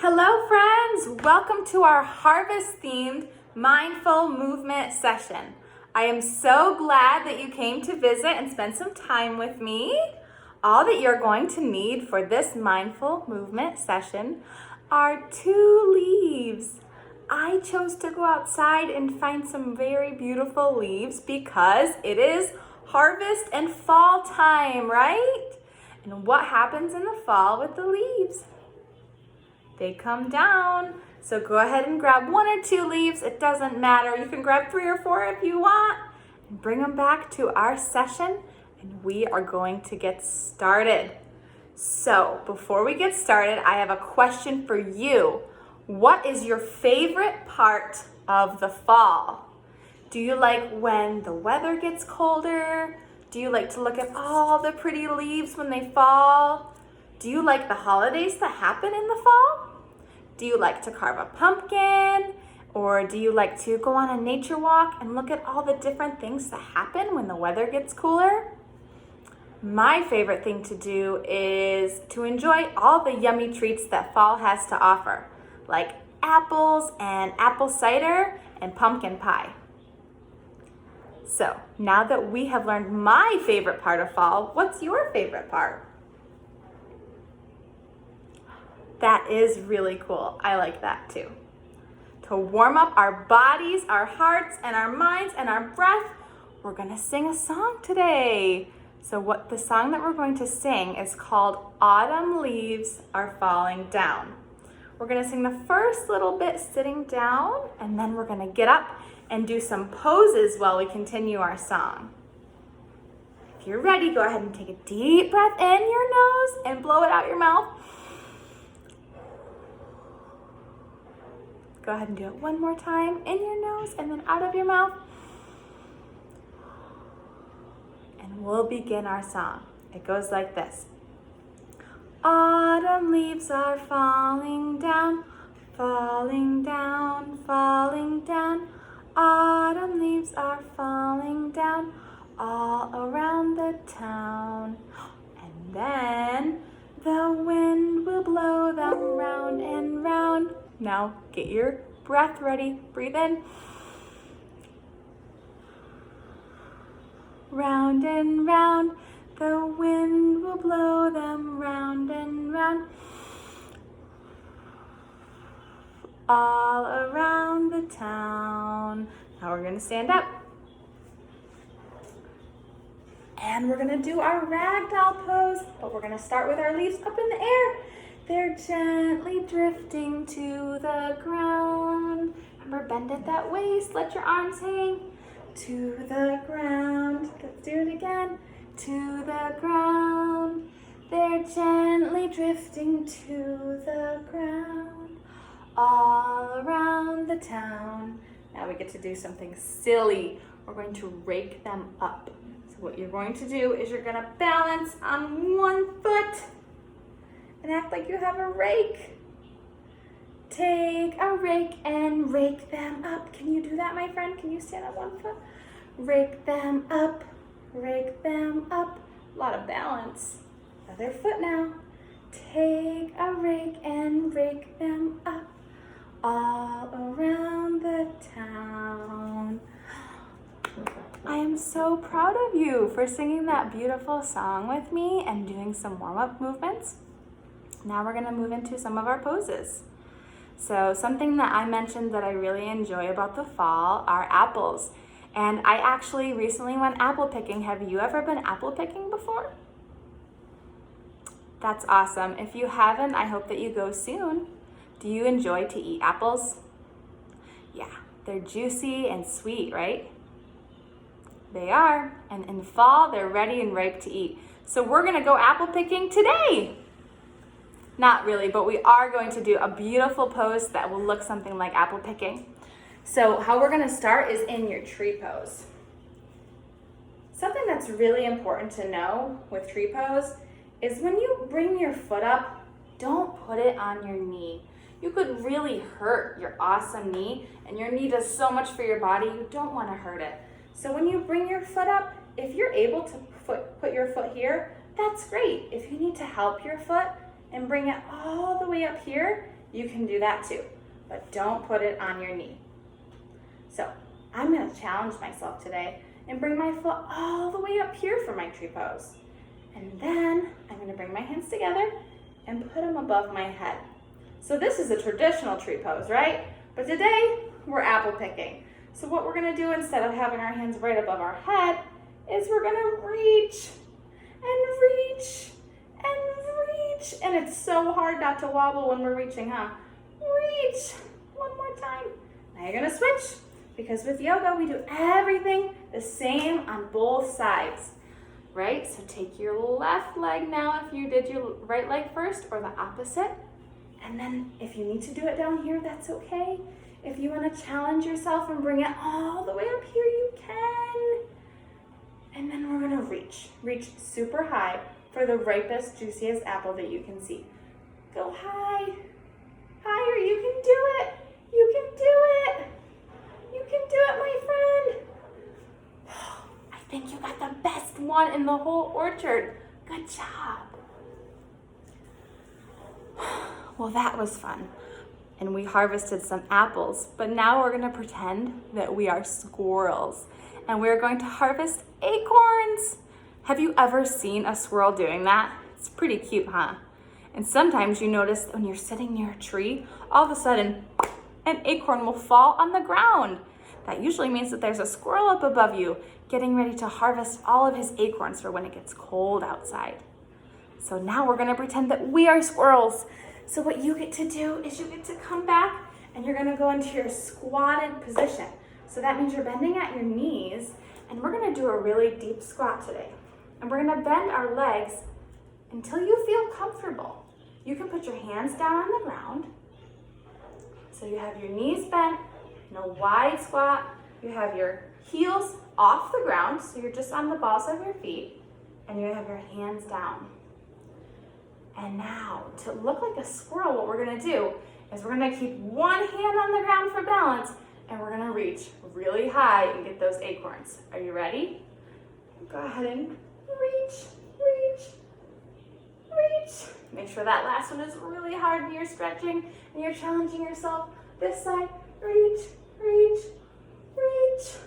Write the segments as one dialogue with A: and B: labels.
A: Hello friends, welcome to our harvest themed mindful movement session. I am so glad that you came to visit and spend some time with me. All that you're going to need for this mindful movement session are 2 leaves. I chose to go outside and find some very beautiful leaves because it is harvest and fall time, right? And what happens in the fall with the leaves? They come down. So go ahead and grab 1 or 2 leaves. It doesn't matter. You can grab 3 or 4 if you want. And bring them back to our session and we are going to get started. So before we get started, I have a question for you. What is your favorite part of the fall? Do you like when the weather gets colder? Do you like to look at all the pretty leaves when they fall? Do you like the holidays that happen in the fall? Do you like to carve a pumpkin? Or do you like to go on a nature walk and look at all the different things that happen when the weather gets cooler? My favorite thing to do is to enjoy all the yummy treats that fall has to offer, like apples and apple cider and pumpkin pie. So now that we have learned my favorite part of fall, what's your favorite part? That is really cool. I like that too. To warm up our bodies, our hearts, and our minds, and our breath, we're gonna sing a song today. So the song that we're going to sing is called Autumn Leaves Are Falling Down. We're gonna sing the first little bit sitting down, and then we're gonna get up and do some poses while we continue our song. If you're ready, go ahead and take a deep breath in your nose and blow it out your mouth. Go ahead and do it one more time, in your nose and then out of your mouth. And we'll begin our song. It goes like this. Autumn leaves are falling down, falling down, falling down. Autumn leaves are falling down all around the town. And then the wind will blow them round and round. Now get your breath ready. Breathe in. Round and round, the wind will blow them round and round. All around the town. Now we're gonna stand up. And we're gonna do our ragdoll pose, but we're gonna start with our leaves up in the air. They're gently drifting to the ground. Remember, bend at that waist, let your arms hang. To the ground, let's do it again. To the ground, they're gently drifting to the ground. All around the town. Now we get to do something silly. We're going to rake them up. So what you're going to do is you're gonna balance on 1 foot and act like you have a rake. Take a rake and rake them up. Can you do that, my friend? Can you stand on 1 foot? Rake them up, rake them up. A lot of balance. Other foot now. Take a rake and rake them up all around the town. I am so proud of you for singing that beautiful song with me and doing some warm-up movements. Now we're gonna move into some of our poses. So something that I mentioned that I really enjoy about the fall are apples. And I actually recently went apple picking. Have you ever been apple picking before? That's awesome. If you haven't, I hope that you go soon. Do you enjoy to eat apples? Yeah, they're juicy and sweet, right? They are. And in fall, they're ready and ripe to eat. So we're gonna go apple picking today. Not really, but we are going to do a beautiful pose that will look something like apple picking. So how we're gonna start is in your tree pose. Something that's really important to know with tree pose is when you bring your foot up, don't put it on your knee. You could really hurt your awesome knee, and your knee does so much for your body, you don't wanna hurt it. So when you bring your foot up, if you're able to put your foot here, that's great. If you need to help your foot and bring it all the way up here, you can do that too, but don't put it on your knee. So I'm gonna challenge myself today and bring my foot all the way up here for my tree pose. And then I'm gonna bring my hands together and put them above my head. So this is a traditional tree pose, right? But today we're apple picking. So what we're gonna do instead of having our hands right above our head is we're gonna reach and reach and reach. And it's so hard not to wobble when we're reaching, huh? Reach, one more time. Now you're gonna switch, because with yoga we do everything the same on both sides, right? So take your left leg now if you did your right leg first, or the opposite. And then if you need to do it down here, that's okay. If you wanna challenge yourself and bring it all the way up here, you can. And then we're gonna reach super high for the ripest, juiciest apple that you can see. Go high, higher, you can do it. You can do it. You can do it, my friend. I think you got the best one in the whole orchard. Good job. Well, that was fun. And we harvested some apples, but now we're gonna pretend that we are squirrels and we're going to harvest acorns. Have you ever seen a squirrel doing that? It's pretty cute, huh? And sometimes you notice when you're sitting near a tree, all of a sudden, an acorn will fall on the ground. That usually means that there's a squirrel up above you getting ready to harvest all of his acorns for when it gets cold outside. So now we're gonna pretend that we are squirrels. So what you get to do is you get to come back and you're gonna go into your squatted position. So that means you're bending at your knees, and we're gonna do a really deep squat today. And we're gonna bend our legs until you feel comfortable. You can put your hands down on the ground. So you have your knees bent in a wide squat. You have your heels off the ground, so you're just on the balls of your feet, and you have your hands down. And now, to look like a squirrel, what we're gonna do is we're gonna keep one hand on the ground for balance, and we're gonna reach really high and get those acorns. Are you ready? Go ahead and reach, reach, reach. Make sure that last one is really hard and you're stretching and you're challenging yourself. This side, reach, reach, reach.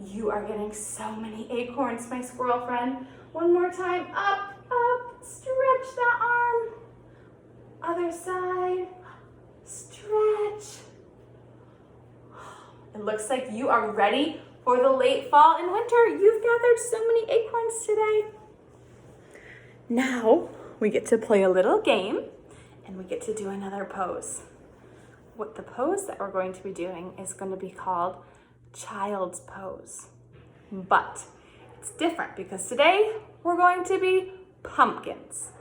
A: You are getting so many acorns, my squirrel friend. One more time, up, up, stretch that arm. Other side, stretch. It looks like you are ready for the late fall and winter. You've gathered so many acorns today. Now we get to play a little game and we get to do another pose. What the pose that we're going to be doing is going to be called child's pose. But it's different because today we're going to be pumpkins.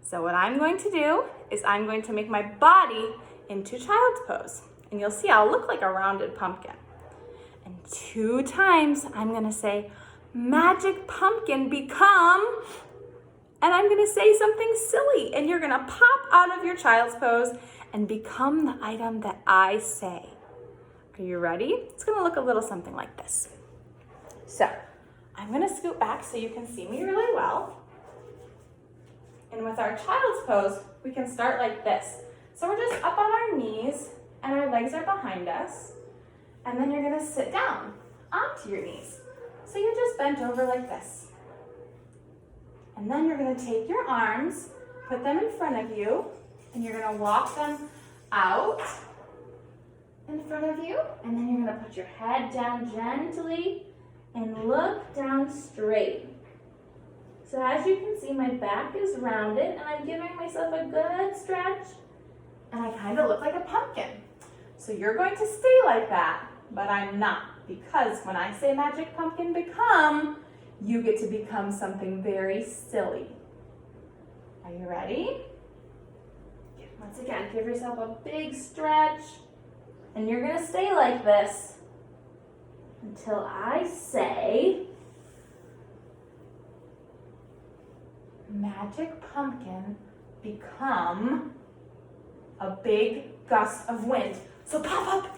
A: So what I'm going to do is I'm going to make my body into child's pose. And you'll see I'll look like a rounded pumpkin. And 2 times I'm gonna say, magic pumpkin become, and I'm gonna say something silly. And you're gonna pop out of your child's pose and become the item that I say. Are you ready? It's gonna look a little something like this. So I'm gonna scoot back so you can see me really well. And with our child's pose, we can start like this. So we're just up on our knees and our legs are behind us. And then you're gonna sit down onto your knees. So you're just bent over like this. And then you're gonna take your arms, put them in front of you, and you're gonna walk them out in front of you. And then you're gonna put your head down gently and look down straight. So as you can see, my back is rounded and I'm giving myself a good stretch, and I kind of look like a pumpkin. So you're going to stay like that, but I'm not, because when I say magic pumpkin become, you get to become something very silly. Are you ready? Once again, give yourself a big stretch, and you're gonna stay like this until I say magic pumpkin become a big gust of wind. So pop up.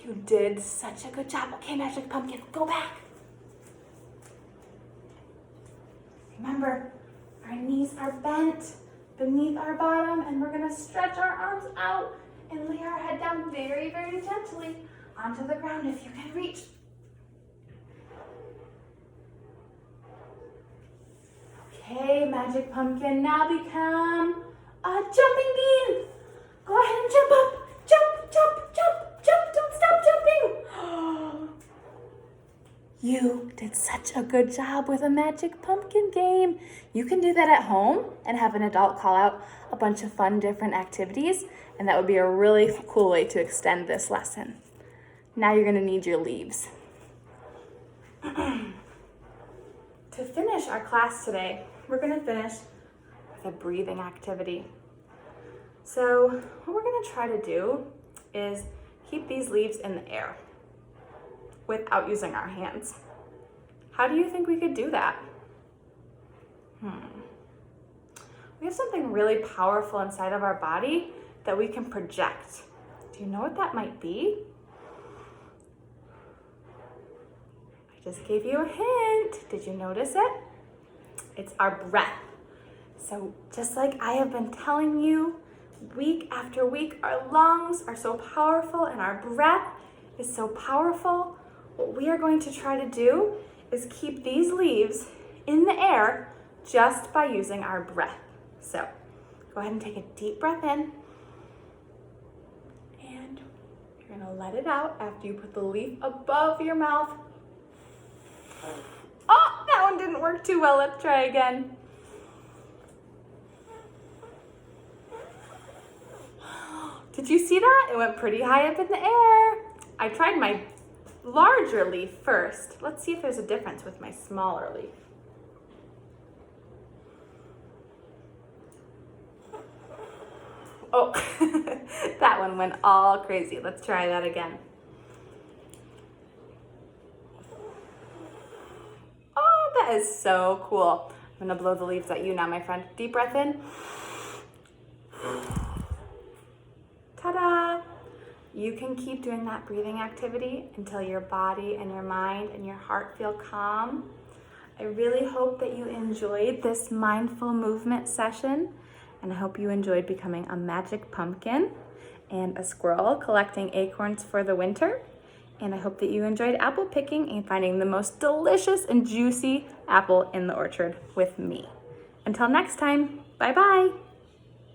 A: You did such a good job. Okay, magic pumpkin, go back. Remember, our knees knees are bent beneath our bottom, and we're gonna stretch our arms out and lay our head down very, very gently onto the ground if you can reach. Okay, Magic Pumpkin, now become a jumping bean. Go ahead and jump up. Jump, jump, jump, jump. Don't stop jumping. You did such a good job with a Magic Pumpkin game. You can do that at home and have an adult call out a bunch of fun different activities, and that would be a really cool way to extend this lesson. Now you're gonna need your leaves. To finish our class today, we're gonna finish with a breathing activity. So what we're gonna try to do is keep these leaves in the air without using our hands. How do you think we could do that? We have something really powerful inside of our body that we can project. Do you know what that might be? I just gave you a hint. Did you notice it? It's our breath. So just like I have been telling you, week after week, our lungs are so powerful and our breath is so powerful. What we are going to try to do is keep these leaves in the air just by using our breath. So go ahead and take a deep breath in, and you're gonna let it out after you put the leaf above your mouth. Oh, that one didn't work too well. Let's try again. Did you see that? It went pretty high up in the air. I tried my larger leaf first. Let's see if there's a difference with my smaller leaf. Oh, that one went all crazy. Let's try that again. Oh, that is so cool. I'm gonna blow the leaves at you now, my friend. Deep breath in. Ta-da! You can keep doing that breathing activity until your body and your mind and your heart feel calm. I really hope that you enjoyed this mindful movement session, and I hope you enjoyed becoming a magic pumpkin and a squirrel collecting acorns for the winter. And I hope that you enjoyed apple picking and finding the most delicious and juicy apple in the orchard with me. Until next time, bye-bye.